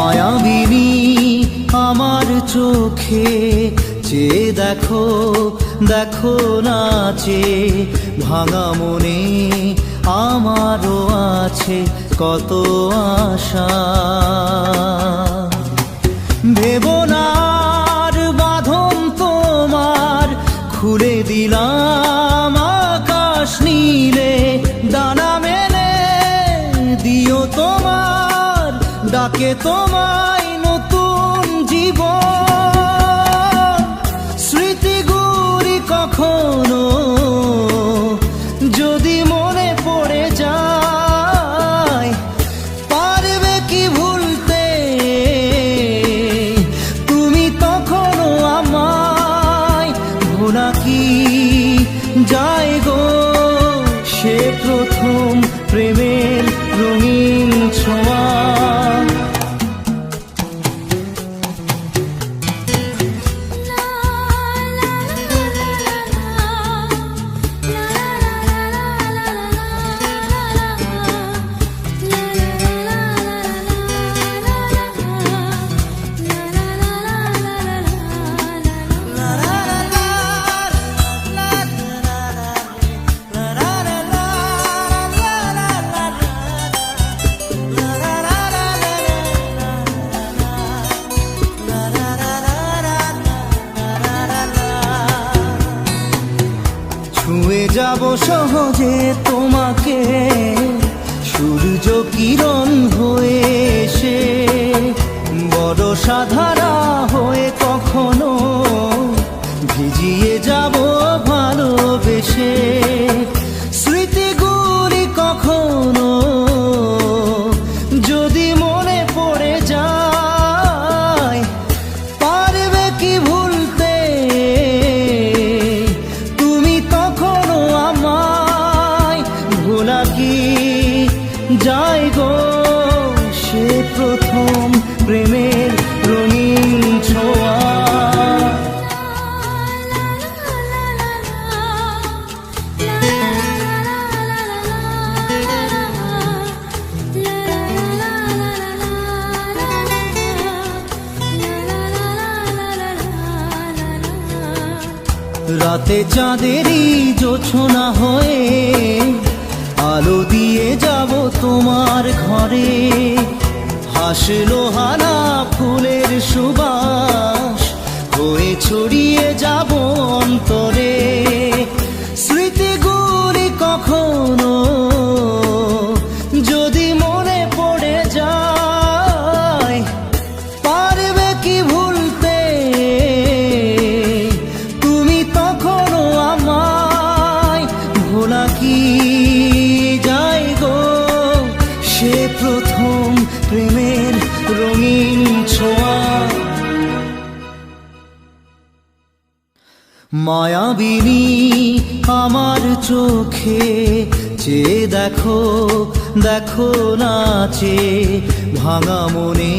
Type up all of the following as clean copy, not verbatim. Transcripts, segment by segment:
মায়াবিনী আমার চোখে চেয়ে দেখো, দেখো নাচে ভাঙা মনে আমারও আছে কত আশা। ভেবনার বাঁধন তোমার খুলে দিলাম আকাশ নীলে, ডানা মেলে দিও তোমার ডাকে তোমায় নতুন জীবন। স্মৃতিগুলি কখনো যদি মনে পড়ে যায়, পারবে কি ভুলতে তুমি তখনও আমায়? ভোলা কি যায় গো সে প্রথম প্রেমের রঙিন ছোঁয়া। ছুঁয়ে যাব সহজে তোমাকে সূর্য কিরণ হয়ে এসে, বরষা ধারা হয়ে কখনো ভিজিয়ে যাব ভালোবেসে। স্মৃতিগুলি কখনো যদি মনে পড়ে যায়, পারবে কি ভুলতে তুমি তখনও আমায়? ভোলা কি যায় গো সে প্রথম প্রেমের রঙিন ছোঁয়া। রাতে চাঁদেরই জোছনা হয়ে আলো দিয়ে যাব তোমার ঘরে, হাসলো হানা ফুলের সুবাস হয়ে ছড়িয়ে যাব অন্তরে। স্মৃতিগুলি কখনো যদি মনে পড়ে যায়, পারবে কি ভুলতে তুমি তখনও আমায়? ভোলা কি যায় গো সে প্রথম প্রেমের রঙিন ছোঁয়া। মায়াবিনী আমার চোখে চেয়ে দেখো, দেখো নাচে ভাঙা মনে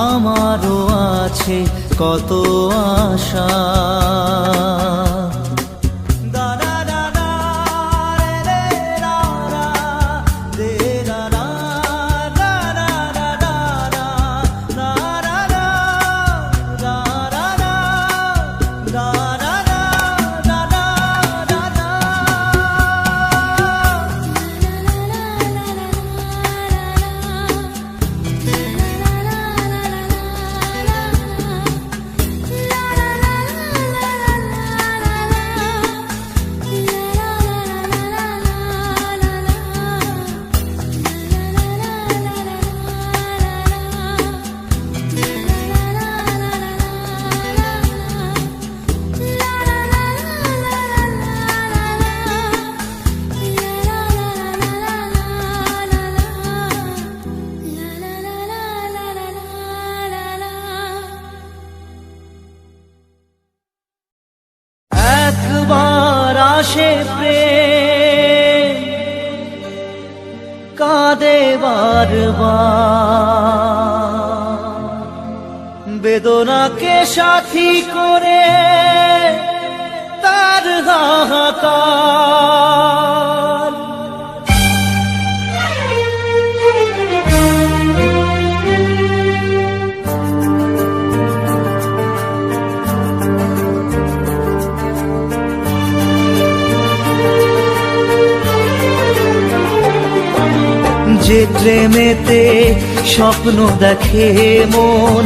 আমারও আছে কত আশা। আসে প্রেম কাঁদে বারবার, বেদনাকে সাথী করে তার হাহাকার। যে প্রেমেতে স্বপ্ন দেখে মন,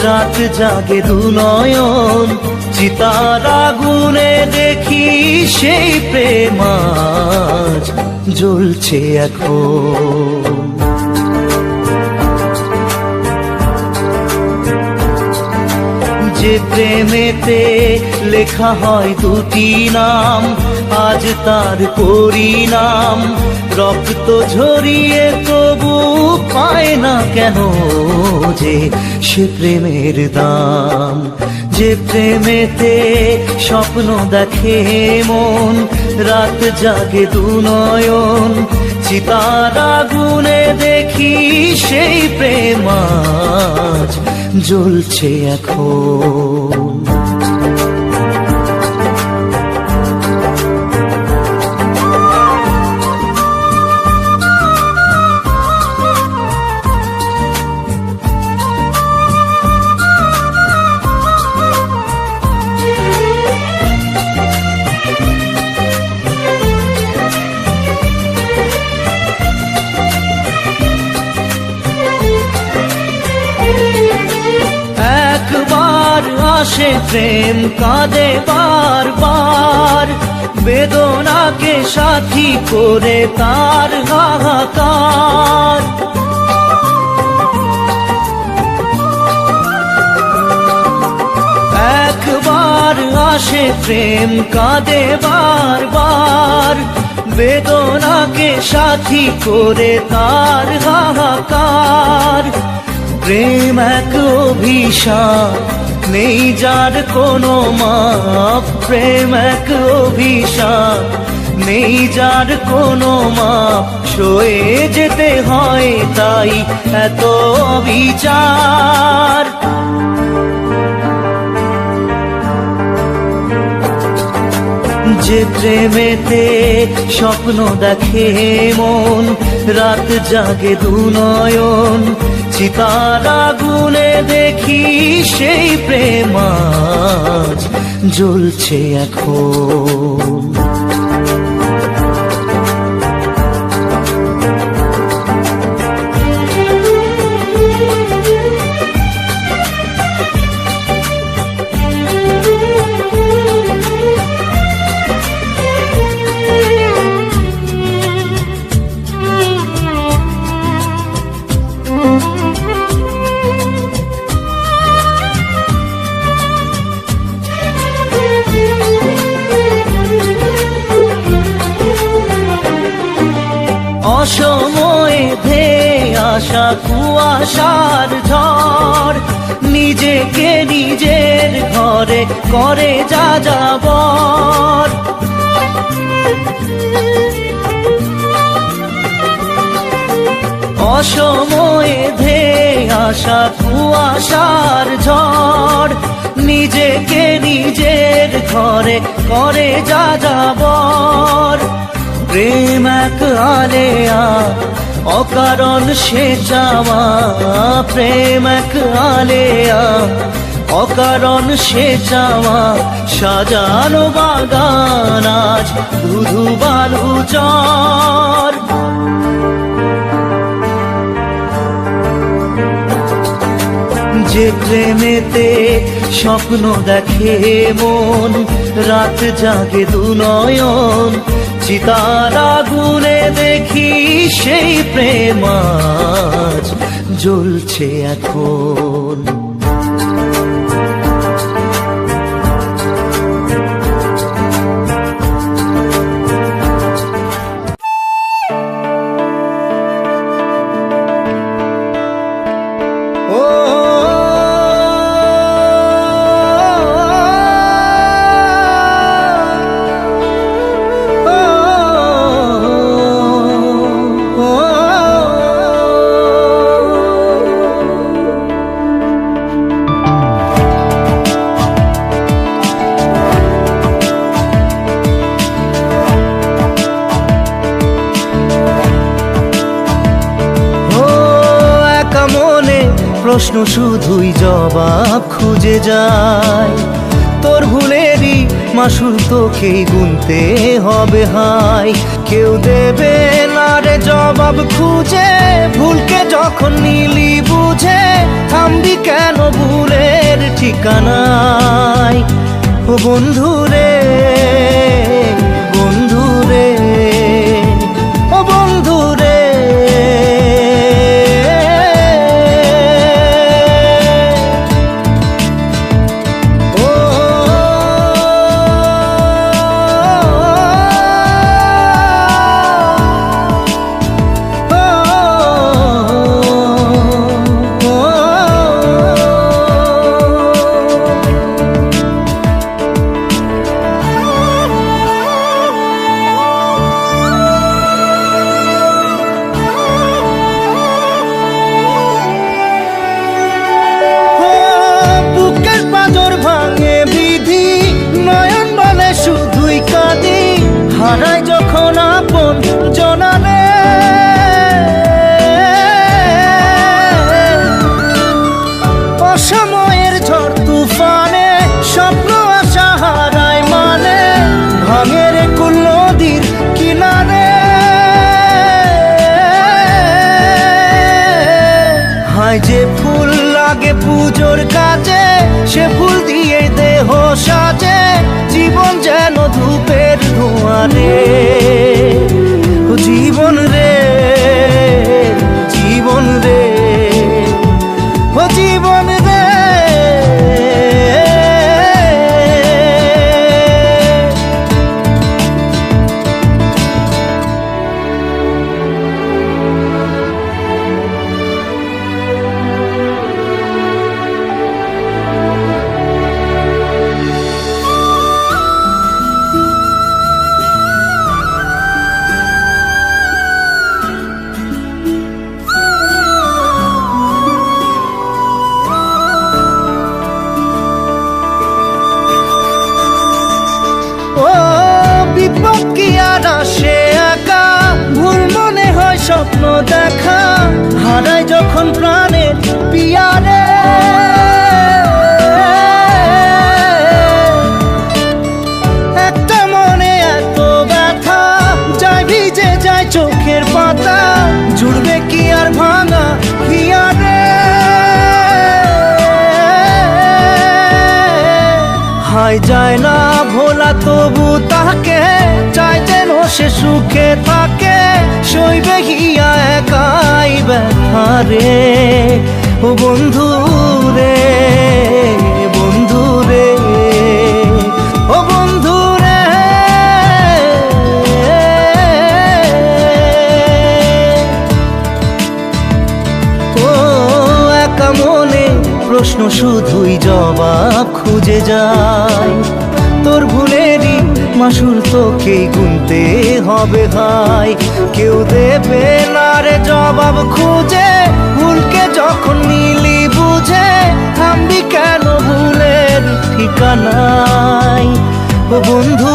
রাত জাগে দুনয়ন, চিতার আগুনে দেখি সেই প্রেম আজ জ্বলছে এখন। যে প্রেমেতে লেখা হয় দুটি নাম, আজ তার পরিণাম রক্ত ঝরিয়ে তবু পায় না কেন যে সে প্রেমের দাম। যে প্রেমেতে স্বপ্ন দেখে মন, রাত জাগে দুনয়ন, চিতার আগুনে দেখি সেই প্রেম আজ জ্বলছে এখন। একবার আসে প্রেম কাঁদে বারবার, বেদনাকে সাথী করে তার হাহাকার। একবার আসে প্রেম কাঁদে বারবার, বেদনাকে সাথী করে তার হাহাকার। প্রেম এক অভিশাপ, নেই যার কোনো মাপ। প্রেম এক অভিশাপ, নেই যার কোনো মাপ। সয়ে যেতে হয় তাই এত বিচার। যে প্রেমেতে স্বপ্ন দেখে মন, রাত জাগে দুনয়ন, চিতার আগুনে দেখি সেই প্রেম আজ জ্বলছে এখন। অসময়ে ধেয়ে আসা কুয়াশার ঝড়, নিজেকে নিজের ঘরে করে যাযাবর। অসময়ে ধেয়ে আসা কুয়াশার ঝড়, নিজেকে নিজের ঘরে করে যাযাবর। প্রেম এক আলেয়া, অকারণ সে চাওয়া। প্রেম এক আলেয়া, অকারণ সে চাওয়া। সাজানো বাগান আজ ধুধু বালু চর। যে প্রেমেতে স্বপ্ন দেখে মন, রাত জাগে দুনয়ন, চিতার আগুনে দেখি সেই প্রেম আজ জ্বলছে এখন। প্রশ্ন শুধুই জবাব খুঁজে যায়। তোর ভুলেরই মাসুল তোকেই গুনতে হবে হায়। কেউ দেবে না রে জবাব খুঁজে যখন নিলি বুঝে থামবি কেন ভুলের ঠিকানায়? ও বন্ধু রে, বন্ধু রে, ও বন্ধু রে। হারাই যখন আপন জনারে, অসময়ের ঝড় তুফানে স্বপ্ন আশা হারায় মানে, ভাঙের কুল নদীর কিনারে। হায় যে ফুল লাগে পুজোর কাজে, সে ফুল দিয়ে দেহ সাজে, জীবন যেন ধূপের ধোঁয়ারে। ও জীবন রে, জীবন রে, ও জীবন রে। স্বপ্ন দেখা হারায় যখন প্রাণের পিয়ারে, একটা মনে এত ব্যথা যায় ভিজে যায় চোখের পাতা, জুড়বে কি আর ভাঙা হিয়ারে? হায় যায় না ভোলা তবু তাকে চাই যেন সে সুখে থাকে, সইবে হিয়া একাই ব্যথা রে। ও বন্ধু রে, বন্ধু রে, ও বন্ধু রে। ও একা মনে প্রশ্ন শুধুই জবাব খুঁজে যায়, তোর ভুলেরই মাসুল তোকেই গুনতে হবে ভাই। কেউ দেবে না রে জবাব খুঁজে, ভুলকে যখন নিলি বুঝে থামবি কেন ভুলের ঠিকানায়? ও বন্ধু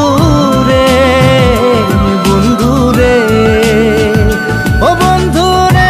রে, বন্ধু রে, ও বন্ধু রে।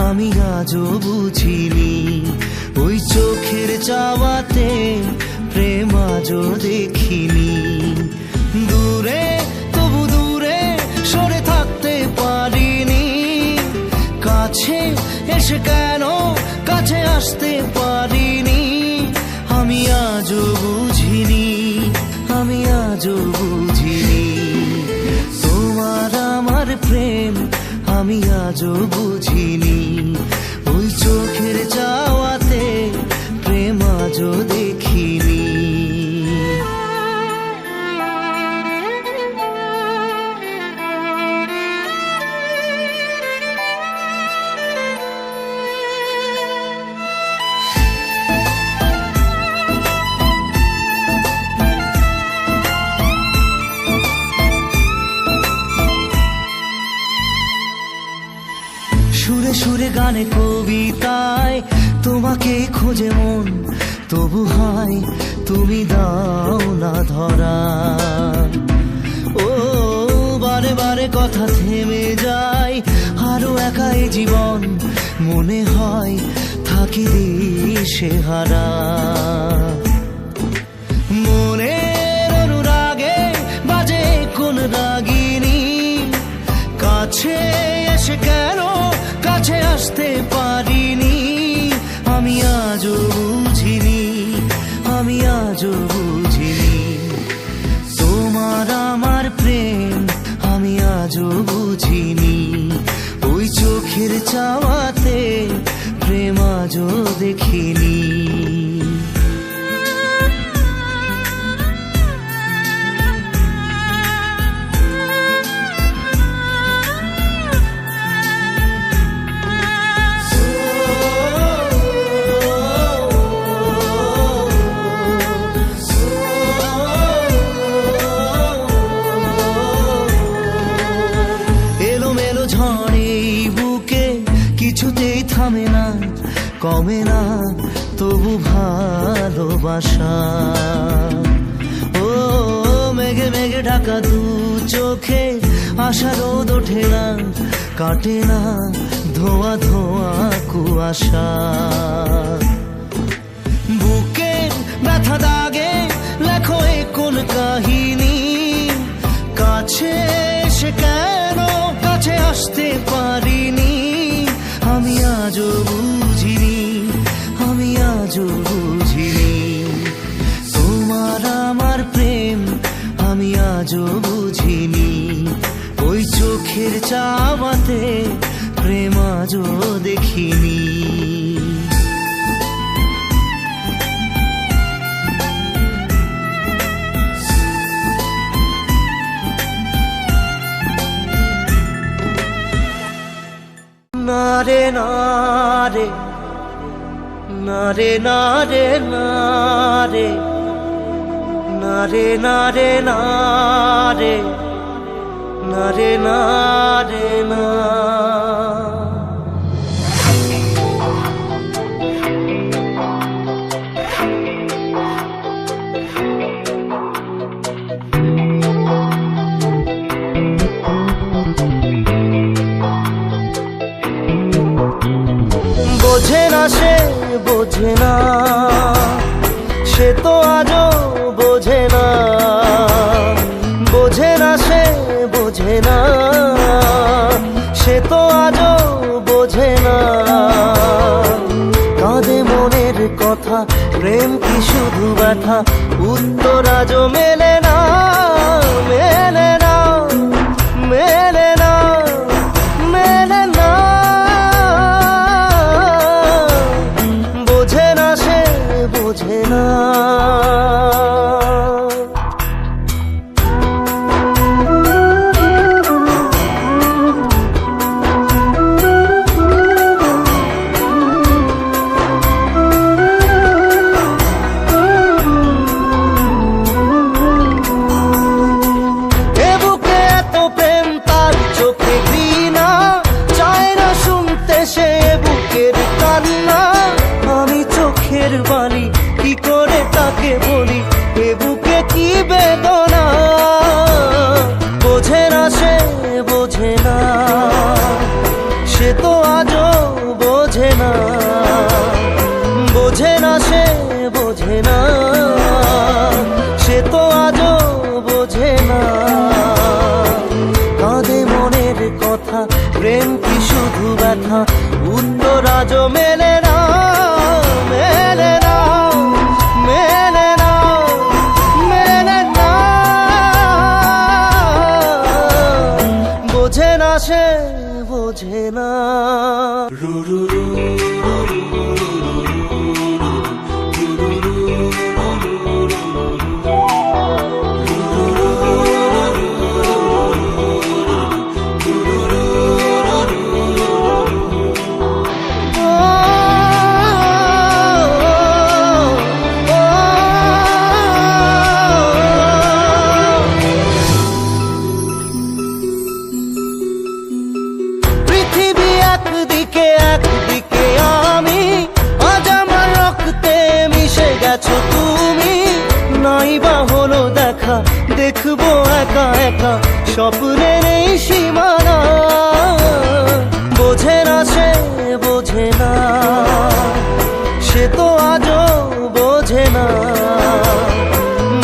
আমি আজও বুঝিনি, ওই চোখের চাওয়াতে প্রেম আজও দেখিনি। দূরে তবু দূরে সরে থাকতে পারিনি, কাছে এসে কেন কাছে আসতে পারিনি। আমি আজও বুঝিনি, আমি আজও বুঝিনি তোমার আমার প্রেম, আমি আজও বুঝিনি। ওই চোখের চাওয়াতে প্রেম আজও দেখিনি। গানে কবিতায় তোমাকে খোঁজে মন, তবু হয় তুমি দাও না ধরা। ও বারে বারে কথা থেমে যায়, আরো একাই জীবন মনে হয় থাকি দিশে হারা। মনের অনুরাগে বাজে কোন রাগিনী, কাছে এসে কেন কাছে আসতে পারিনি। আমি আজও বুঝিনি, আমি আজও বুঝিনি তোমার আমার প্রেম, আমি আজও বুঝিনি। ওই চোখের চাওয়াতে প্রেম আজও দেখিনি। কিছুতেই থামে না, কমে না তবু ভালোবাসা। ও মেঘে মেঘে ঢাকা দু চোখে আশা রোদ ওঠে না, কাটে না ধোয়া ধোয়া কুয়াশা। বুকে ব্যথা দাগে লেখো এ কোন কাহিনী, কাছে এসে কেন কাছে আসতে পারিনি। আমি আজও বুঝিনি, আমি আজও বুঝিনি তোমার আমার প্রেম, আমি আজও বুঝিনি। ওই চোখের চাওয়াতে প্রেম আজও দেখিনি। নারে নারে নারে নারে নারে নারে নারে নারে নারে নারে না। বোঝে না সে বোঝে না, সে তো আজও বোঝে না। বোঝে না সে বোঝে না, সে তো আজও বোঝে না। কাঁদে মনের কথা, প্রেম কি শুধু ব্যথা, উত্তর আজও মেলে না, মেলে না, মেলে না, মেলে না। বোঝে না সে বোঝে না। বাণী কি করে তাকে বলি, এ বুকে কি বেদনা। বোঝে না সে বোঝে না, সে তো আজও বোঝে না। বোঝে না সে বোঝে না, সে তো আজও বোঝে না। কাঁদে মনের কথা, প্রেম কি শুধু ব্যথা, উত্তর আজও মেলে না, মেলে না, মেলে না, মেলে না। বোঝে না সে বোঝে না। তুমি, নাই বা হলো দেখা, দেখবো একা একা স্বপ্নের এই সীমানা। বোঝে না সে বোঝে না, সে তো আজও বোঝে না।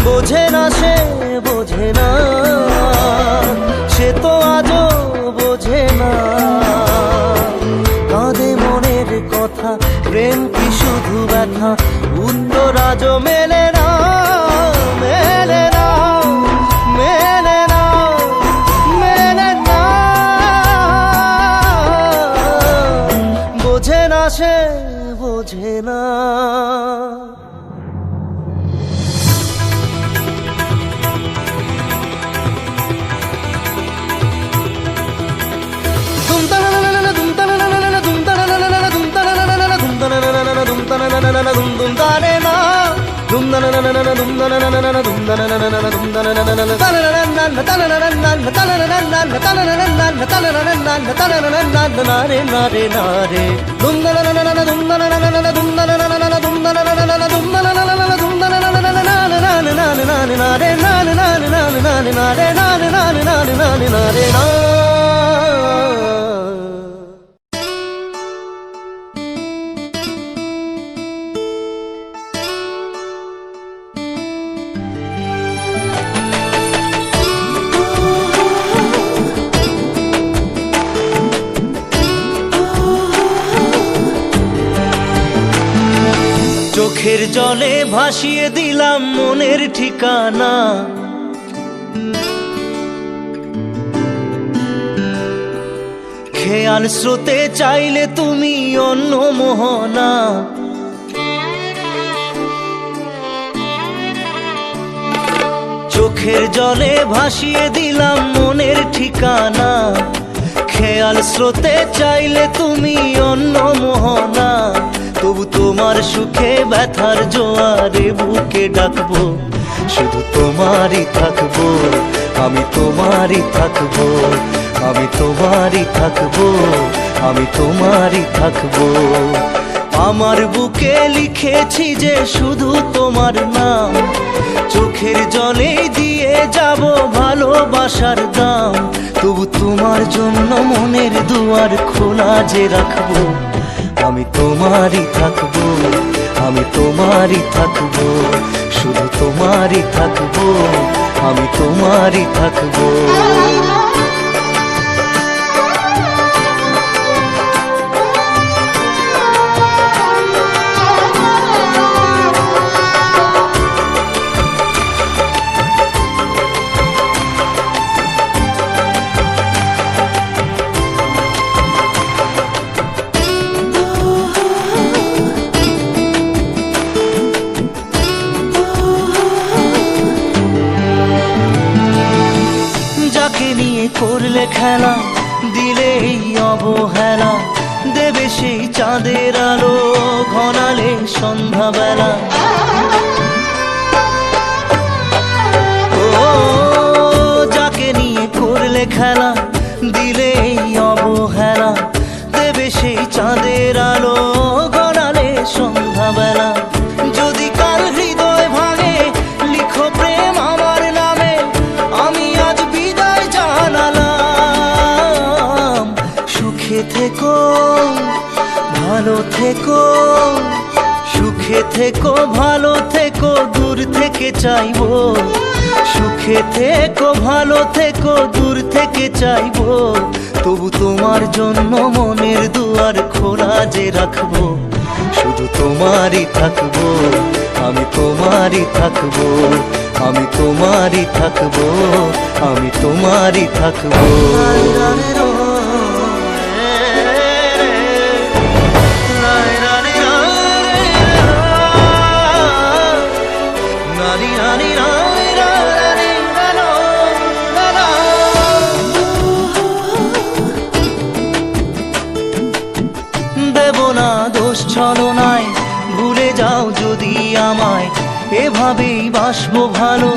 বোঝে না সে বোঝে না, সে তো আজও বোঝে না। কাঁদে মনের কথা, প্রেম কি শুধু ব্যথা, উত্তর আজও মেলে না, মেলে না, মেলে না, মেলে না। বোঝে না সে বোঝে না। চোখের জলে ভাসিয়ে দিলাম মনের ঠিকানা। খেয়াল স্রোতে চাইলে তুমি অন্য মোহনা। চোখের জলে ভাসিয়ে দিলাম মনের ঠিকানা। খেয়াল স্রোতে চাইলে তুমি অন্য মোহনা। তবু তোমার সুখে ব্যথার জোয়ারে বুকে ডাকবো, শুধু তোমারই থাকবো, আমি তোমারই থাকবো, আমি তোমারই থাকবো, আমি তোমারই থাকবো। আমার বুকে লিখেছি যে শুধু তোমার নাম, চোখের জলে দিয়ে যাব ভালোবাসার দাম। তবু তোমার জন্য মনের দুয়ার খোলা যে রাখবো, আমি তোমারই থাকবো, আমি তোমারই থাকবো, শুধু তোমারই থাকবো, আমি তোমারই থাকবো। করলে খেলা, দিলে এই অবহেলা, দেবে সেই চাঁদের আলো ঘনালে সন্ধ্যাবেলা। ও যাকে নিয়ে করলে খেলা, দিলে এই অবহেলা, দেবে সেই চাঁদের আলো ঘনালে সন্ধ্যাবেলা। যদি কাল হৃদয় ভাঙে লিখো প্রেম আমার নামে, আমি আজ বিদায় জানালাম। সুখে থেকো ভালো থেকো, সুখে থেকো ভালো থেকো, দূর থেকে চাইবো। সুখে থেকো ভালো থেকো, দূর থেকে চাইবো। তবু তোমার জন্য মনের দুয়ার খোলা যে রাখবো, শুধু তোমারই থাকবো, আমি তোমারই থাকবো, আমি তোমারই থাকবো, আমি তোমারই থাকবো। দেব না দোষ ছলনায়, ভুলে যাও যদি আমায়, এভাবেই বাসবো ভালো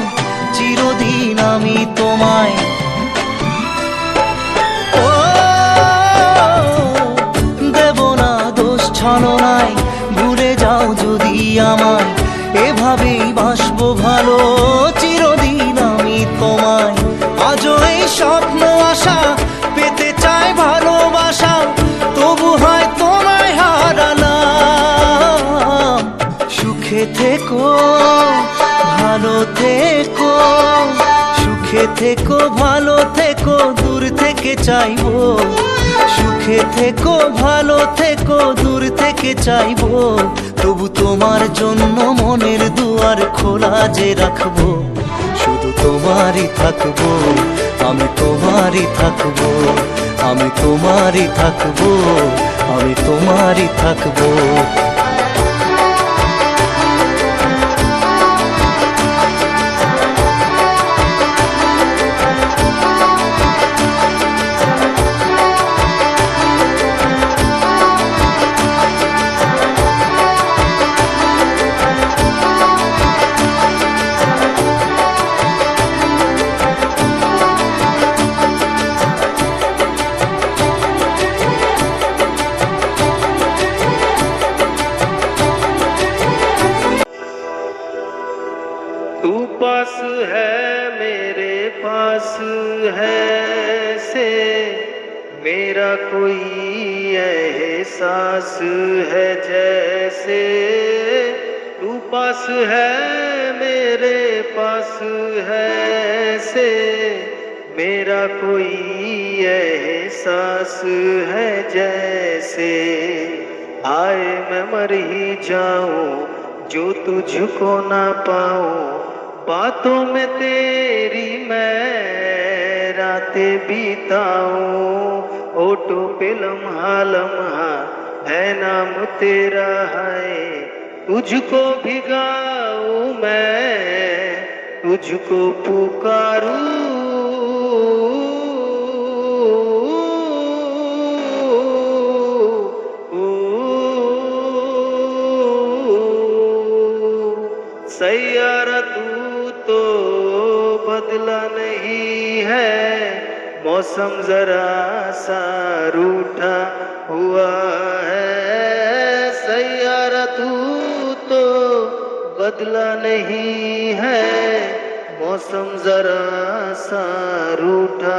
চিরদিন আমি তোমায়। ও দেব না দোষ ছলনায়, ভুলে যাও যদি আমায়, এভাবেই বাসবো ভালো চিরদিন আমি তোমায়। আজও এই স্বপ্ন আশা পেতে চাই ভালোবাসা, তবু হয় তোমায় হারালাম। সুখে থেকো ভালো থেকো, সুখে থেকো ভালো থেকো, দূর থেকে চাইবো। সুখে থেকো ভালো থেকো, দূর থেকে চাইবো। তবু তোমার জন্য মনের দুয়ার খোলা যে রাখবো। শুধু তোমারই থাকবো, আমি তোমারই থাকবো, আমি তোমারই থাকবো, আমি তোমারই থাকবো। तू पास है मेरे पास है से मेरा कोई एहसास है जैसे। तू पास है मेरे पास है से मेरा कोई एहसास है जैसे। आए मैं मर ही जाऊं जो तुझको ना पाऊं, बातों में तेरी मैं रातें बिताऊं। होठों पे लम्हा लम्हा है नाम तेरा है, तुझको भिगाऊं मैं तुझको पुकारूं। सैयारा तू तो बदला नहीं है, मौसम जरा सा रूठा हुआ है। सैयारा तू तो बदला नहीं है, मौसम जरा सा रूठा